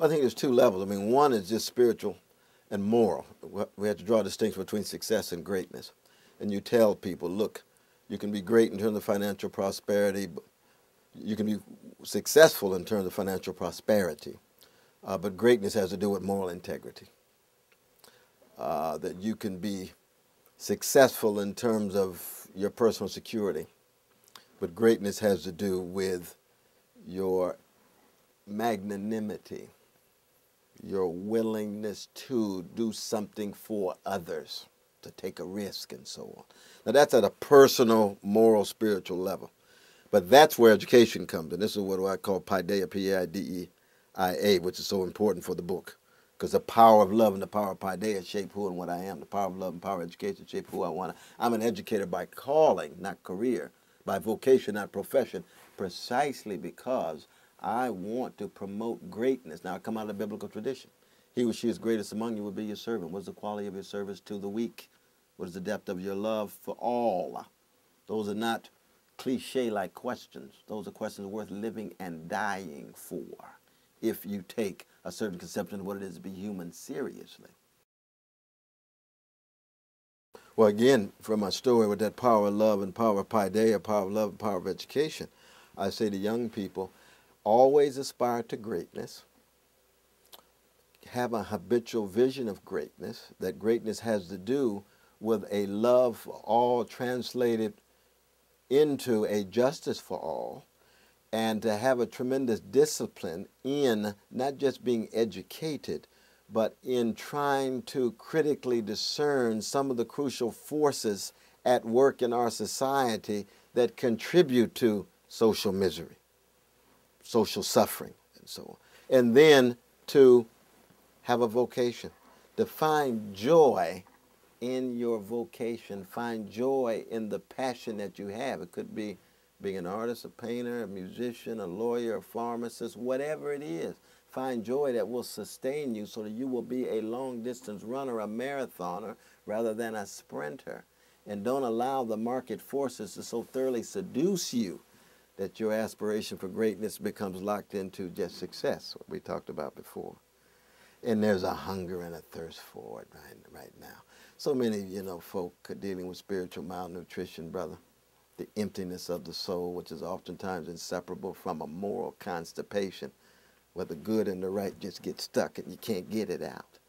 I think there's two levels. I mean, one is just spiritual and moral. We have to draw a distinction between success and greatness. And you tell people, look, you can be great in terms of financial prosperity, but you can be successful in terms of financial prosperity, but greatness has to do with moral integrity. That you can be successful in terms of your personal security, but greatness has to do with your magnanimity, your willingness to do something for others, to take a risk and so on. Now that's at a personal, moral, spiritual level. But that's where education comes in. This is what I call Paideia, P-A-I-D-E-I-A, which is so important for the book. Because the power of love and the power of Paideia shape who and what I am. The power of love and power of education shape who I want. I'm an educator by calling, not career, by vocation, not profession, precisely because I want to promote greatness. Now, I come out of the biblical tradition. He who she is greatest among you will be your servant. What is the quality of your service to the weak? What is the depth of your love for all? Those are not cliche-like questions. Those are questions worth living and dying for if you take a certain conception of what it is to be human seriously. Well, again, from my story with that power of love and power of Paideia, power of love and power of education, I say to young people, always aspire to greatness. Have a habitual vision of greatness. That greatness has to do with a love for all translated into a justice for all, and to have a tremendous discipline in not just being educated, but in trying to critically discern some of the crucial forces at work in our society that contribute to social misery, social suffering, and so on. And then to have a vocation, to find joy in your vocation, find joy in the passion that you have. It could be being an artist, a painter, a musician, a lawyer, a pharmacist, whatever it is. Find joy that will sustain you so that you will be a long-distance runner, a marathoner, rather than a sprinter. And don't allow the market forces to so thoroughly seduce you that your aspiration for greatness becomes locked into just success, what we talked about before. And there's a hunger and a thirst for it right now. So many, folk are dealing with spiritual malnutrition, brother. The emptiness of the soul, which is oftentimes inseparable from a moral constipation, where the good and the right just get stuck and you can't get it out.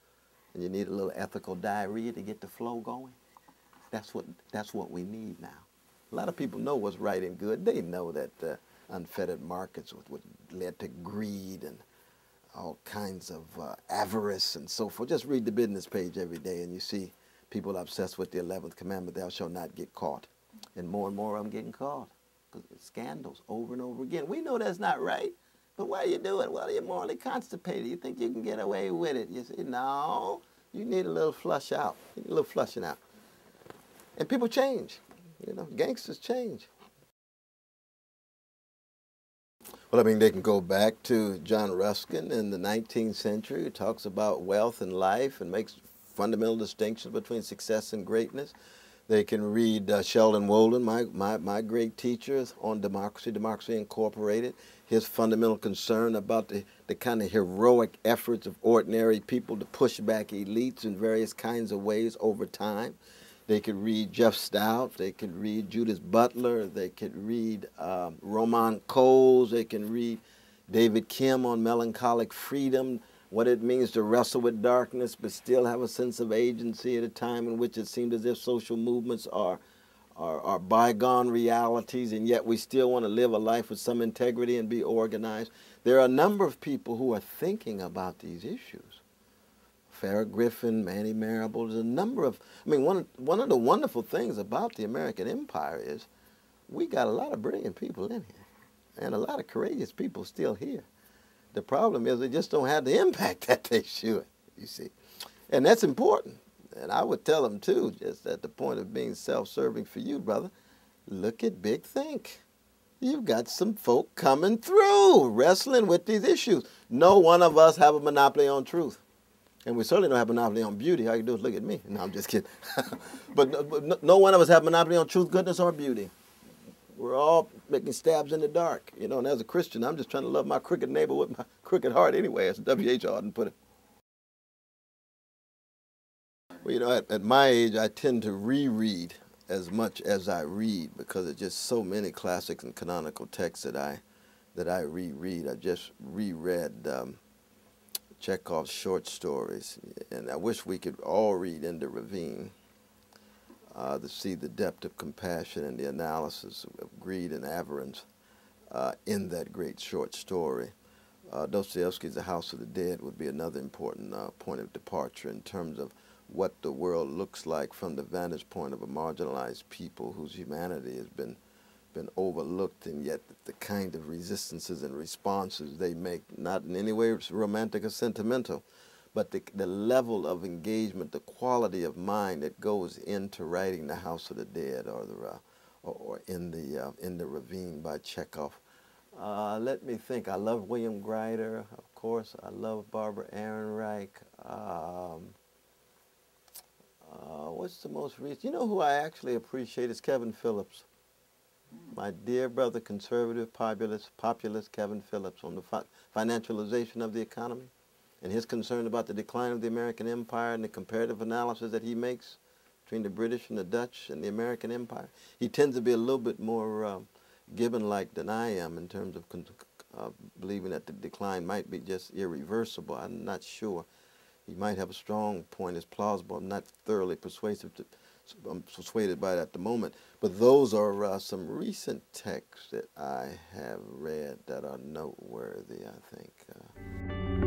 And you need a little ethical diarrhea to get the flow going. That's what we need now. A lot of people know what's right and good. They know that unfettered markets would lead to greed and all kinds of avarice and so forth. Just read the business page every day and you see people obsessed with the 11th commandment, thou shalt not get caught. And more of them getting caught. Because it's scandals over and over again. We know that's not right. But why are you doing it? Well, you're morally constipated. You think you can get away with it. You say, no, you need a little flush out. You need a little flushing out. And people change. Gangsters change. Well, I mean, they can go back to John Ruskin in the 19th century, who talks about wealth and life and makes fundamental distinctions between success and greatness. They can read Sheldon Wolin, my great teacher on democracy, Democracy Incorporated, his fundamental concern about the kind of heroic efforts of ordinary people to push back elites in various kinds of ways over time. They could read Jeff Stout, they could read Judith Butler, they could read Roman Coles, they can read David Kim on melancholic freedom, what it means to wrestle with darkness but still have a sense of agency at a time in which it seemed as if social movements are bygone realities, and yet we still want to live a life with some integrity and be organized. There are a number of people who are thinking about these issues. Farrah Griffin, Manny Marable, there's a number of, one of the wonderful things about the American empire is we got a lot of brilliant people in here and a lot of courageous people still here. The problem is they just don't have the impact that they should, you see. And that's important. And I would tell them, too, just at the point of being self-serving for you, brother, look at Big Think. You've got some folk coming through, wrestling with these issues. No one of us have a monopoly on truth. And we certainly don't have a monopoly on beauty. All you do is look at me. No, I'm just kidding. But no one of us have a monopoly on truth, goodness, or beauty. We're all making stabs in the dark, you know. And as a Christian, I'm just trying to love my crooked neighbor with my crooked heart anyway, as W.H. Auden put it. Well, you know, at my age, I tend to reread as much as I read because there's just so many classics and canonical texts that I reread. I just reread Chekhov's short stories, and I wish we could all read In the Ravine to see the depth of compassion and the analysis of greed and avarice in that great short story. Dostoevsky's The House of the Dead would be another important point of departure in terms of what the world looks like from the vantage point of a marginalized people whose humanity has been overlooked, and yet the kind of resistances and responses they make, not in any way romantic or sentimental, but the level of engagement, the quality of mind that goes into writing The House of the Dead or in the Ravine by Chekhov. Let me think. I love William Greider, of course. I love Barbara Ehrenreich. What's the most recent? You know who I actually appreciate is Kevin Phillips. My dear brother, conservative, populist Kevin Phillips on the financialization of the economy and his concern about the decline of the American empire and the comparative analysis that he makes between the British and the Dutch and the American empire. He tends to be a little bit more Gibbon-like than I am in terms of believing that the decline might be just irreversible. I'm not sure. He might have a strong point, it's plausible. I'm not thoroughly I'm persuaded by it at the moment. But those are some recent texts that I have read that are noteworthy, I think.